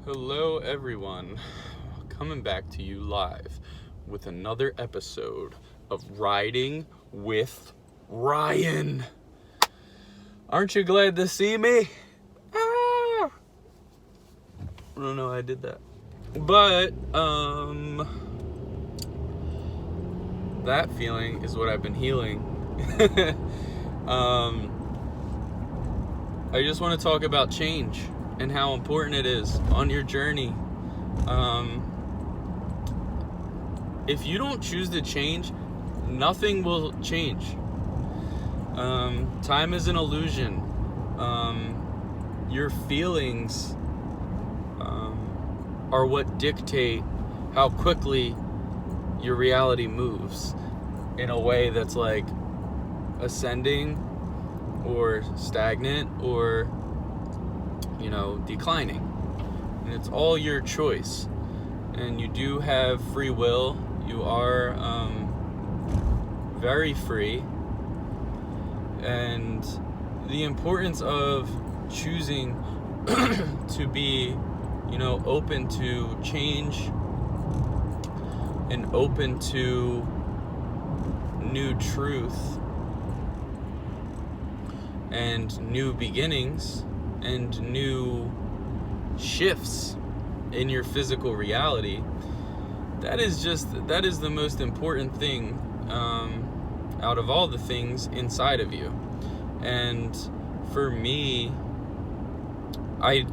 Hello, everyone. Coming back to you live with another episode of Riding with Ryan. Aren't you glad to see me? I don't know how I did that. But, that feeling is what I've been healing. I just want to talk about change and how important it is on your journey. If you don't choose to change, nothing will change. Time is an illusion. Your feelings are what dictate how quickly your reality moves in a way that's like ascending or stagnant or declining. And it's all your choice. And you do have free will. You are very free. And the importance of choosing to be, open to change and open to new truth and new beginnings and new shifts in your physical reality. That is the most important thing out of all the things inside of you. And for me, I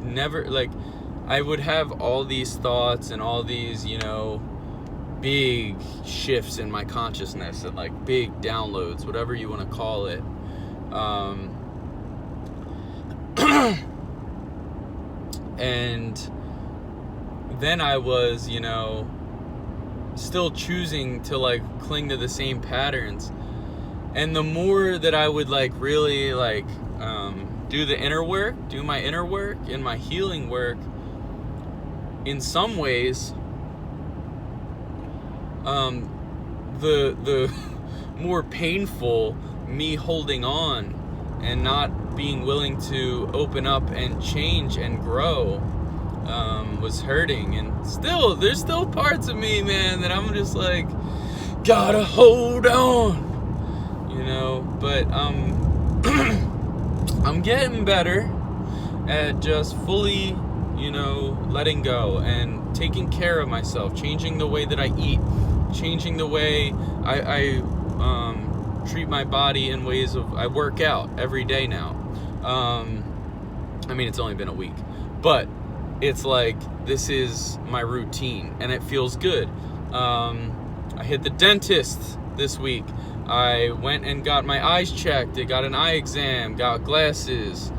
would have all these thoughts and all these, big shifts in my consciousness and like big downloads, whatever you want to call it. And then I was, still choosing to like cling to the same patterns. And the more that I would really do the inner work, do my inner work and my healing work, in some ways, the more painful me holding on and not being willing to open up and change and grow was hurting. And there's still parts of me, man, that I'm just like, gotta hold on, but I'm getting better at just fully, letting go and taking care of myself, changing the way that I eat, changing the way I treat my body in ways of, I work out every day now. It's only been a week, but it's like, this is my routine and it feels good. I hit the dentist this week. I went and got my eyes checked. I got an eye exam, got glasses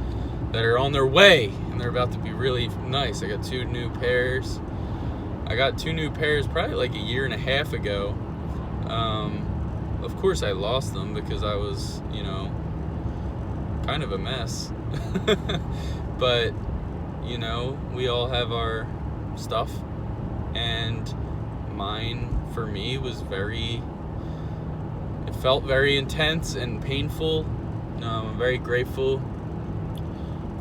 that are on their way, and they're about to be really nice. I got two new pairs. Probably like a year and a half ago. Of course I lost them because I was, kind of a mess. But, we all have our stuff. And mine, for me, it felt very intense and painful. I'm very grateful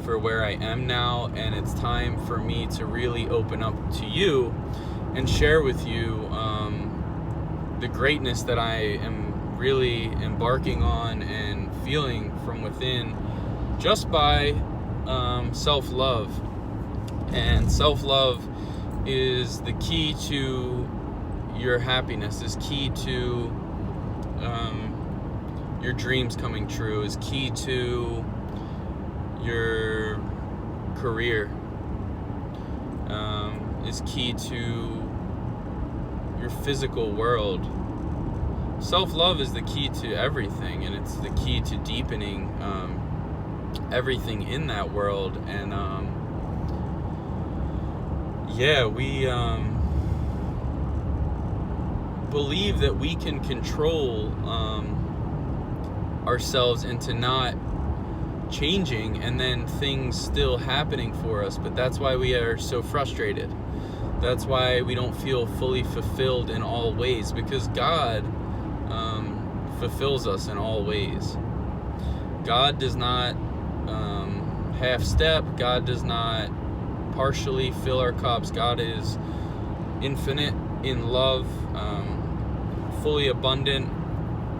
for where I am now, and it's time for me to really open up to you and share with you the greatness that I am really embarking on and feeling from within just by self-love. And self-love is the key to your happiness, is key to your dreams coming true, is key to your career, is key to your physical world. Self-love is the key to everything, and it's the key to deepening everything in that world. And we believe that we can control ourselves into not changing, and then things still happening for us. But that's why we are so frustrated. That's why we don't feel fully fulfilled in all ways, because God fulfills us in all ways. God does not half-step. God does not partially fill our cups. God is infinite in love, fully abundant.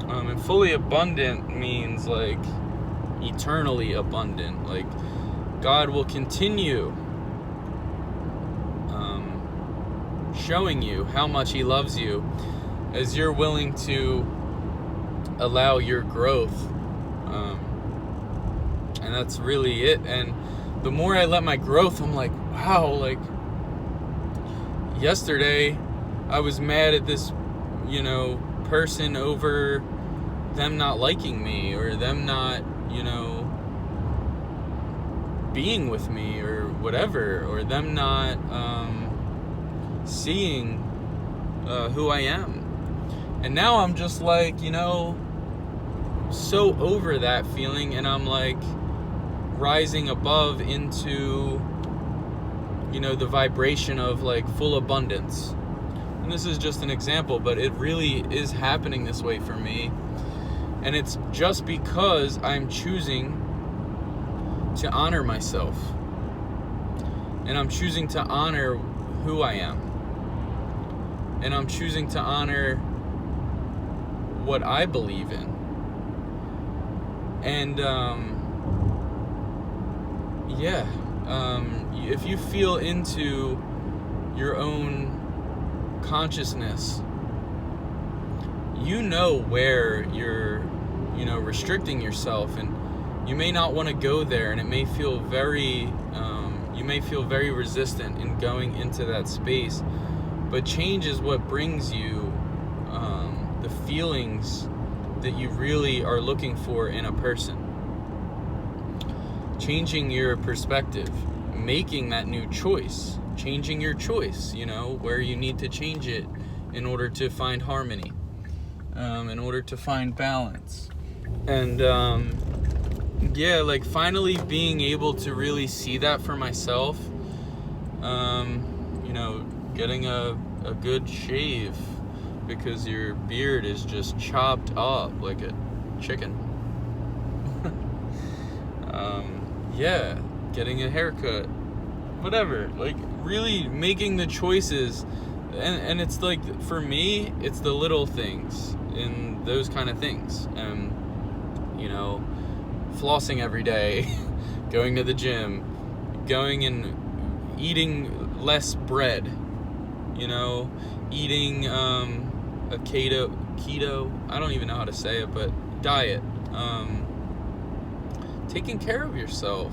And fully abundant means like eternally abundant. Like God will continue showing you how much He loves you as you're willing to allow your growth. And that's really it. And the more I let my growth, I'm like, wow, like yesterday I was mad at this, person over them not liking me, or them not, being with me, or whatever, or them not seeing who I am. And now I'm just like, so over that feeling, and I'm like rising above into, the vibration of like full abundance. And this is just an example, but it really is happening this way for me. And it's just because I'm choosing to honor myself. And I'm choosing to honor who I am. And I'm choosing to honor what I believe in. And, if you feel into your own consciousness, where you're, restricting yourself, and you may not want to go there, and it may feel very, you may feel very resistant in going into that space, but change is what brings you the feelings that you really are looking for in a person. Changing your perspective, making that new choice, changing your choice, where you need to change it in order to find harmony, in order to find balance. And like finally being able to really see that for myself, getting a good shave, because your beard is just chopped up like a chicken. Getting a haircut, whatever, like really making the choices. And it's like, for me, it's the little things and those kind of things. Flossing every day, going to the gym, going and eating less bread, eating a keto, I don't even know how to say it, but diet, taking care of yourself,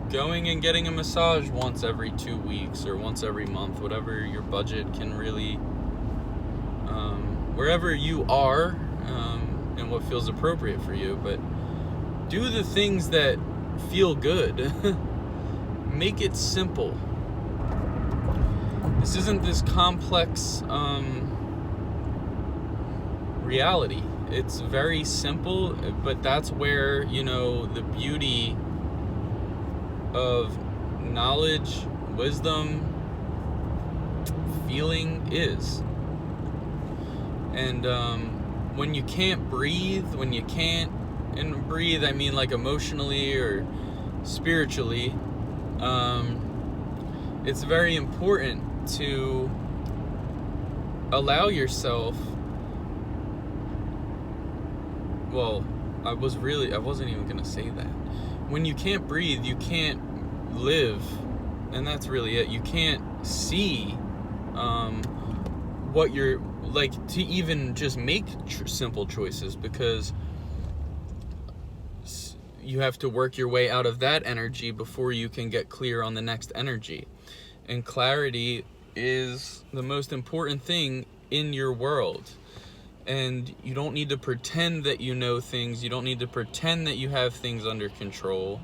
going and getting a massage once every 2 weeks or once every month, whatever your budget can really, wherever you are, and what feels appropriate for you. But do the things that feel good. Make it simple. This isn't this complex reality. It's very simple, but that's where, the beauty of knowledge, wisdom, feeling is. And when you can't breathe, and breathe, I mean like emotionally or spiritually, it's very important to allow yourself, I wasn't even going to say that. When you can't breathe, you can't live, and that's really it. You can't see what you're, like, to even just make simple choices, because you have to work your way out of that energy before you can get clear on the next energy. And clarity is the most important thing in your world. And you don't need to pretend that you know things. You don't need to pretend that you have things under control.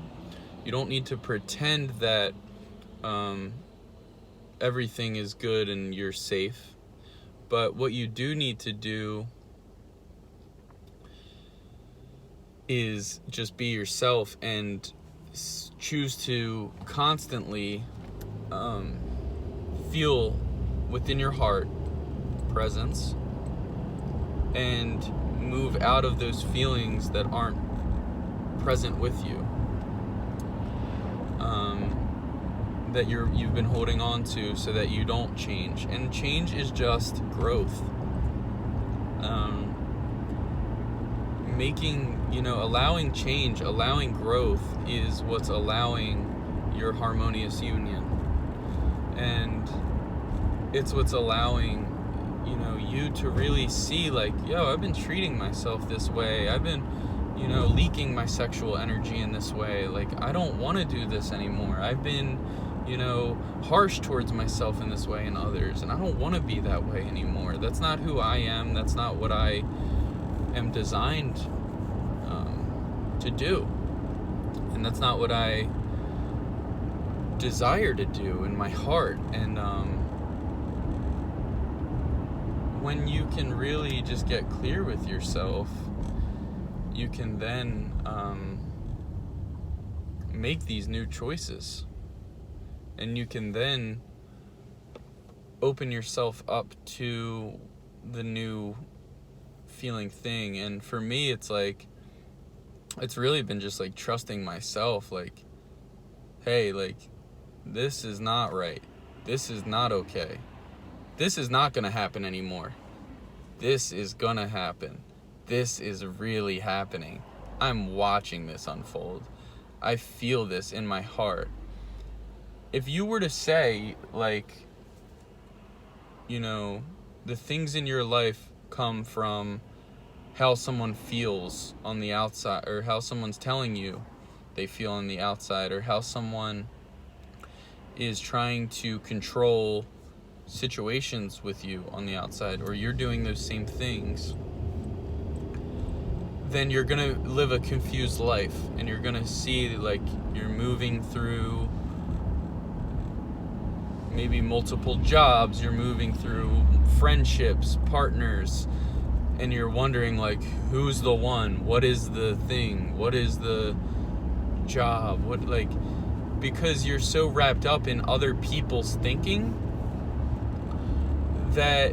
You don't need to pretend that everything is good and you're safe. But what you do need to do is just be yourself and choose to constantly feel within your heart presence, and move out of those feelings that aren't present with you. that you've been holding on to so that you don't change. And change is just growth. Allowing change, allowing growth is what's allowing your harmonious union. And it's what's allowing, you to really see like, I've been treating myself this way. I've been, leaking my sexual energy in this way. Like, I don't want to do this anymore. I've been, harsh towards myself in this way and others. And I don't want to be that way anymore. That's not who I am. That's not what I am designed to do. And that's not what I desire to do in my heart. And when you can really just get clear with yourself, you can then make these new choices. And you can then open yourself up to the new feeling thing. And for me, it's like, it's really been just like trusting myself, like, hey, like, this is not right. This is not okay. This is not gonna happen anymore. This is gonna happen. This is really happening. I'm watching this unfold. I feel this in my heart. If you were to say, like, the things in your life come from how someone feels on the outside, or how someone's telling you they feel on the outside, or how someone is trying to control situations with you on the outside, or you're doing those same things, then you're gonna live a confused life, and you're gonna see like you're moving through maybe multiple jobs, you're moving through friendships, partners, and you're wondering like, who's the one? What is the thing? What is the job? Because you're so wrapped up in other people's thinking that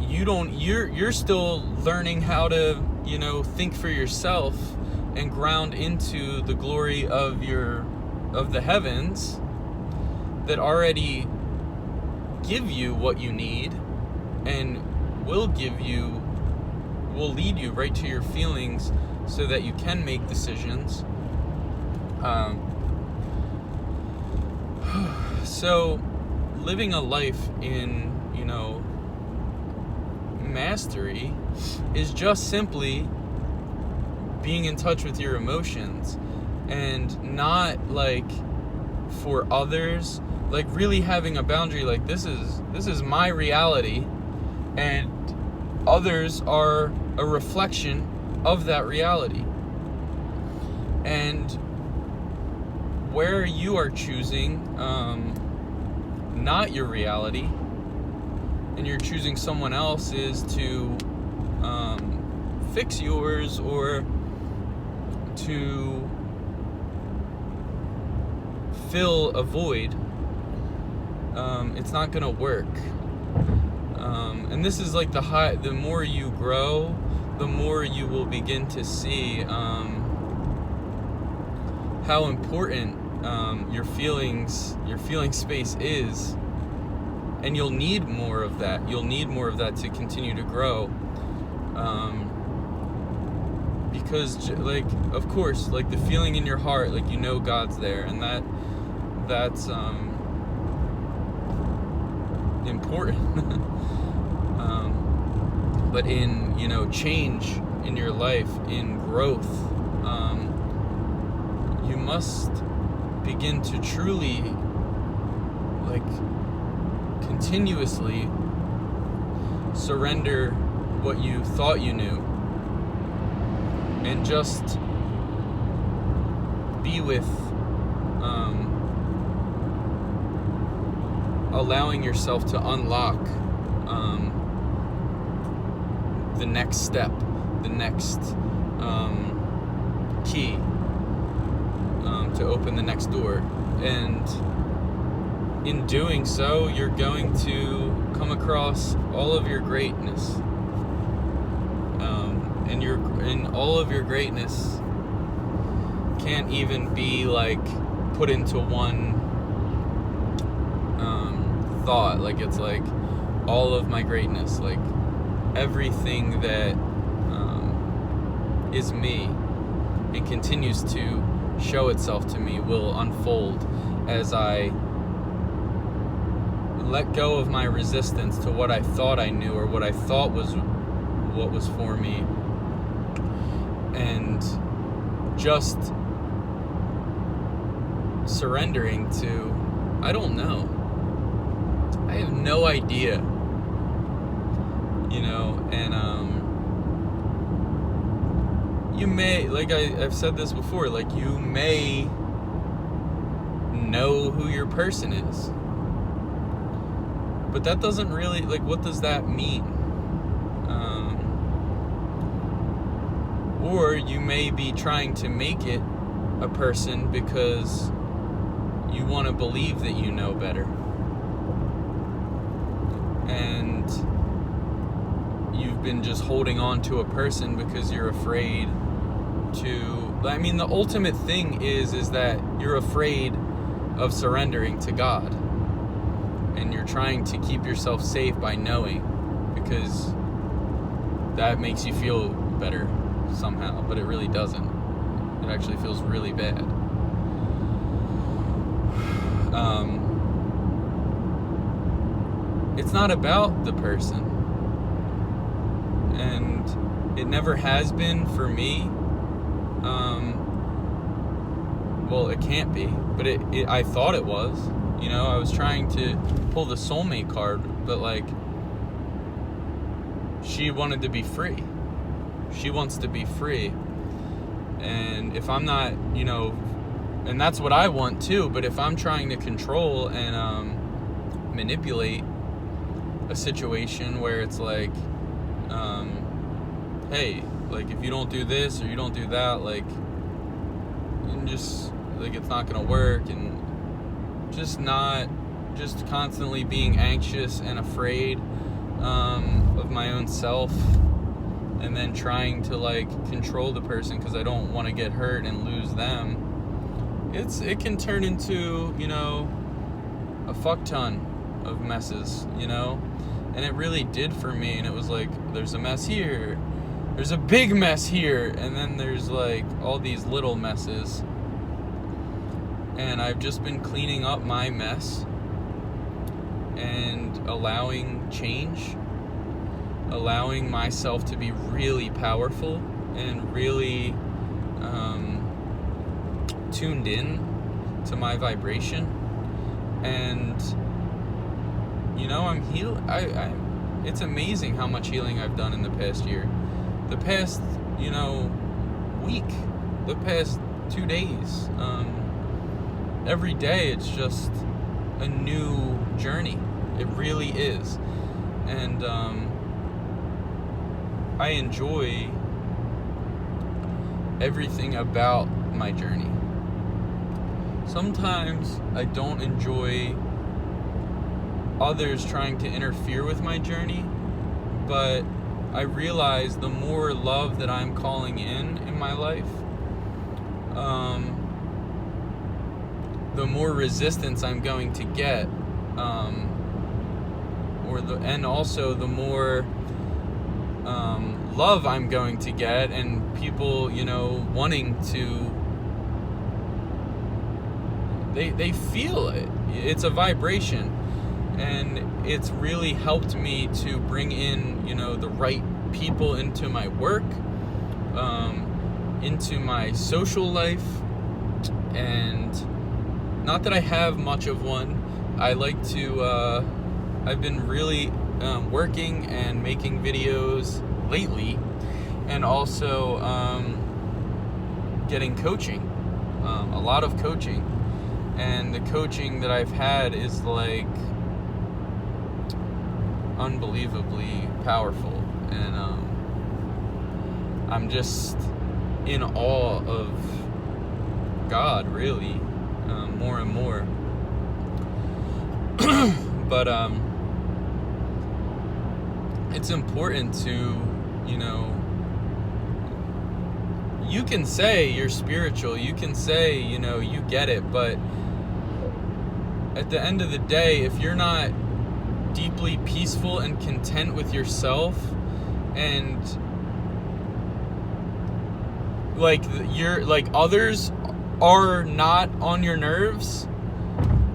you're still learning how to, think for yourself and ground into the glory of the heavens that already give you what you need and will lead you right to your feelings so that you can make decisions. So living a life in, mastery is just simply being in touch with your emotions, and not like for others, like really having a boundary, like this is my reality, and others are a reflection of that reality. And where you are choosing not your reality, and you're choosing someone else's to fix yours, or to fill a void, it's not gonna work. And this is like the more you grow, the more you will begin to see how important your feeling space is. And you'll need more of that. You'll need more of that to continue to grow. Because, like, of course, like the feeling in your heart, like, God's there, and that's important. But in, change in your life, in growth, you must begin to truly, like, continuously surrender what you thought you knew, and just be with allowing yourself to unlock the next step, the next key to open the next door. And in doing so, you're going to come across all of your greatness, and all of your greatness can't even be like put into one thought. Like, it's like all of my greatness, like everything that is me and continues to show itself to me will unfold as I let go of my resistance to what I thought I knew or what I thought was what was for me, and just surrendering to, I don't know. I have no idea, and you may, like I've said this before, like you may know who your person is, but that doesn't really, like, what does that mean? Or you may be trying to make it a person because you want to believe that you know better. And you've been just holding on to a person because you're afraid to, I mean, the ultimate thing is that you're afraid of surrendering to God. And you're trying to keep yourself safe by knowing, because that makes you feel better somehow, but it really doesn't. It actually feels really bad. It's not about the person, and it never has been for me. Well, it can't be, but I thought it was. I was trying to pull the soulmate card, but like, she wanted to be free. She wants to be free. And if I'm not, and that's what I want too, but if I'm trying to control and manipulate a situation where it's like, hey, like, if you don't do this or you don't do that, like, and just, like, it's not gonna work, and just constantly being anxious and afraid of my own self, and then trying to, like, control the person because I don't want to get hurt and lose them. It can turn into, a fuck ton of messes, and it really did for me. And it was like, there's a mess here, there's a big mess here, and then there's like all these little messes. And I've just been cleaning up my mess and allowing change, allowing myself to be really powerful and really tuned in to my vibration. And I'm healed. It's amazing how much healing I've done in the past year, the past week, the past 2 days. Every day it's just a new journey. It really is. And I enjoy everything about my journey. Sometimes I don't enjoy others trying to interfere with my journey, but I realize the more love that I'm calling in my life, the more resistance I'm going to get, and also the more love I'm going to get, and people, wanting to, they feel it. It's a vibration, and it's really helped me to bring in, the right people into my work, into my social life. And not that I have much of one. I like to, I've been really working and making videos lately, and also getting coaching, a lot of coaching. And the coaching that I've had is like unbelievably powerful, and I'm just in awe of God, really, more and more. But it's important to, you can say you're spiritual, you can say, you get it, but at the end of the day, if you're not deeply peaceful and content with yourself, and like you're like others are not on your nerves,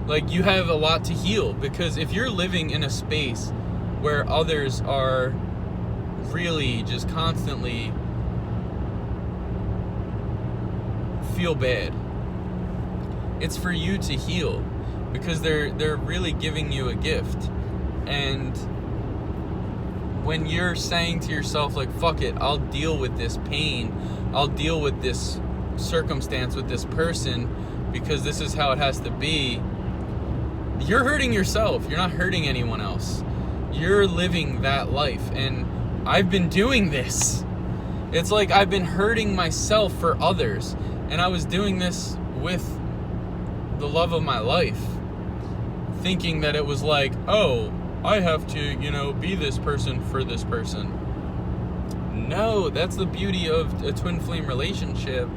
like you have a lot to heal. Because if you're living in a space where others are really just constantly feel bad, it's for you to heal, because they're really giving you a gift. And when you're saying to yourself, like, fuck it, I'll deal with this pain, I'll deal with this circumstance with this person because this is how it has to be, you're hurting yourself. You're not hurting anyone else. You're living that life. And I've been doing this. It's like I've been hurting myself for others, and I was doing this with the love of my life, thinking that it was like, oh, I have to, be this person for this person. No, that's the beauty of a twin flame relationship,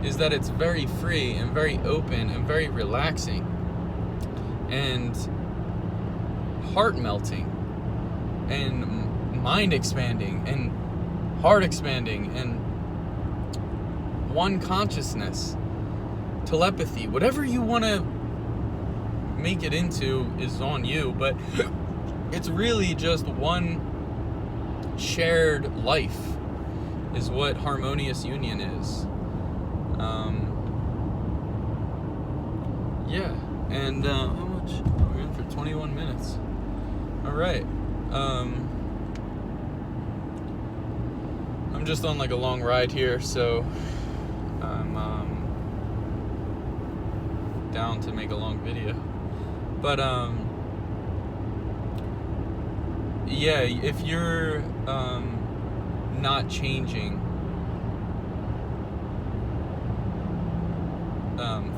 is that it's very free and very open and very relaxing and heart melting and mind expanding and heart expanding and one consciousness, telepathy, whatever you want to make it into is on you, but it's really just one shared life is what harmonious union is. And how much? We're in for 21 minutes. All right. I'm just on like a long ride here, so I'm down to make a long video. But yeah, if you're not changing,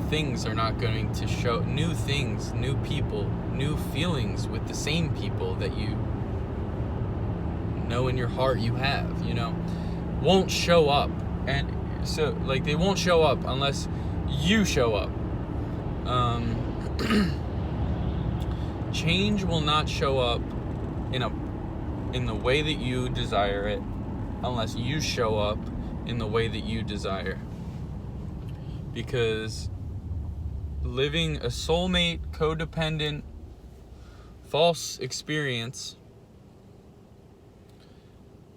things are not going to show. New things, new people, new feelings with the same people that you know in your heart you have, won't show up. And so, like, they won't show up unless you show up. Change will not show up in the way that you desire it unless you show up in the way that you desire. Because living a soulmate, codependent, false experience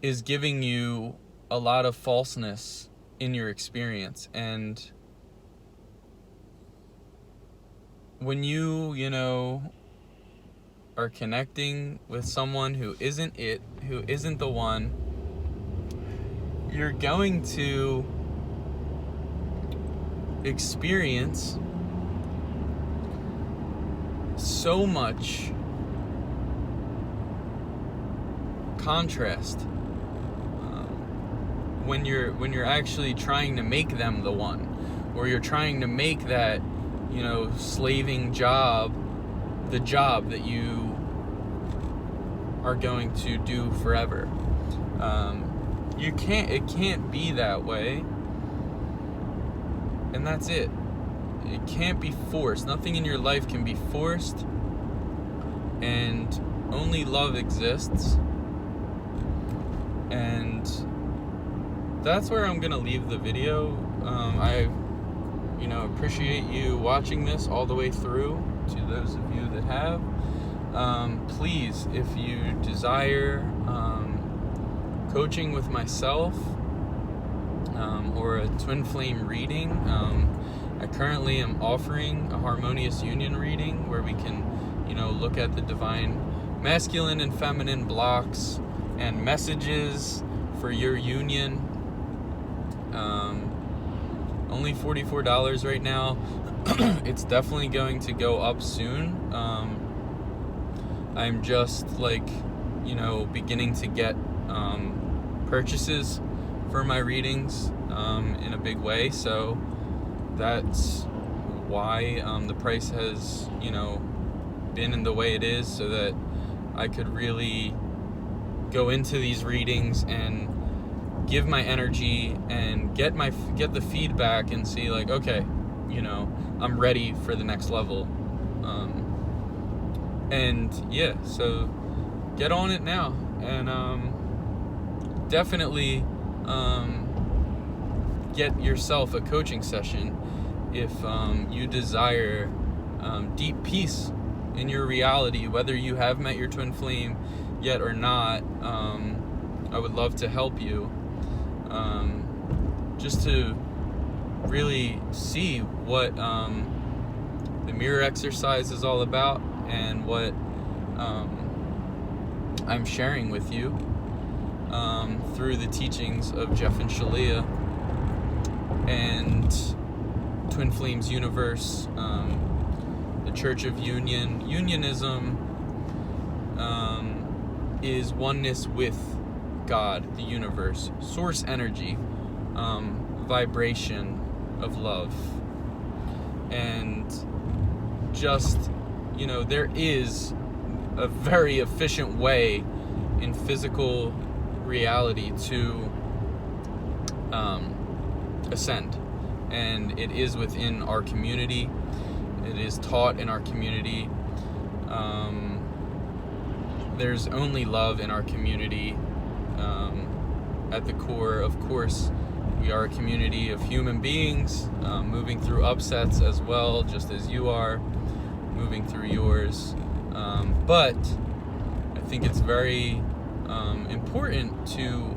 is giving you a lot of falseness in your experience. And when you are connecting with someone who isn't it, who isn't the one, you're going to experience so much contrast when you're actually trying to make them the one, or you're trying to make that slaving job the job that you are going to do forever. It can't be that way, and that's it. It can't be forced. Nothing in your life can be forced, and only love exists. And that's where I'm gonna leave the video. I appreciate you watching this all the way through. To those of you that have, please, if you desire coaching with myself or a twin flame reading, I currently am offering a harmonious union reading where we can look at the divine masculine and feminine blocks and messages for your union. Only $44 right now. It's definitely going to go up soon. I'm just beginning to get purchases for my readings in a big way, so that's why the price has been in the way it is, so that I could really go into these readings and give my energy and get the feedback and see okay, I'm ready for the next level. And yeah, so get on it now, and definitely get yourself a coaching session if you desire deep peace in your reality, whether you have met your twin flame yet or not. I would love to help you, just to really see what the mirror exercise is all about, and what I'm sharing with you through the teachings of Jeff and Shalia and Twin Flames Universe, the Church of Union. Unionism is oneness with God, the universe, source energy, vibration of love. And just, there is a very efficient way in physical reality to ascend, and it is within our community. It is taught in our community. There's only love in our community. At the core, of course, we are a community of human beings moving through upsets as well, just as you are moving through yours. But I think it's very important to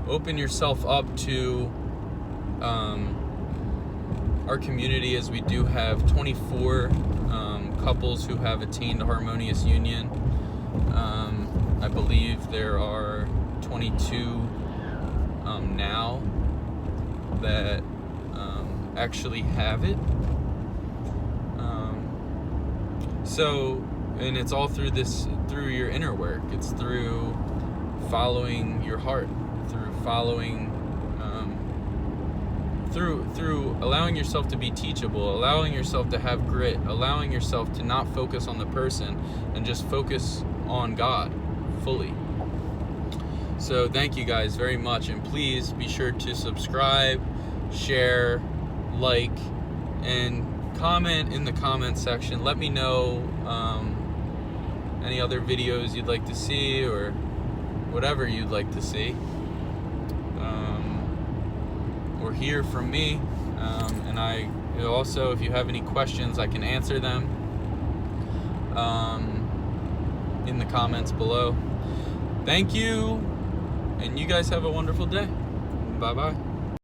open yourself up to our community, as we do have 24 couples who have attained harmonious union. I believe there are 22 now that actually have it. And it's all through your inner work. It's through following your heart, through following, through allowing yourself to be teachable, allowing yourself to have grit, allowing yourself to not focus on the person and just focus on God fully. So thank you guys very much, and please be sure to subscribe, share, like, and comment in the comment section. Let me know any other videos you'd like to see, or whatever you'd like to see or hear from me. And I also, if you have any questions, I can answer them in the comments below. Thank you, and you guys have a wonderful day. Bye-bye.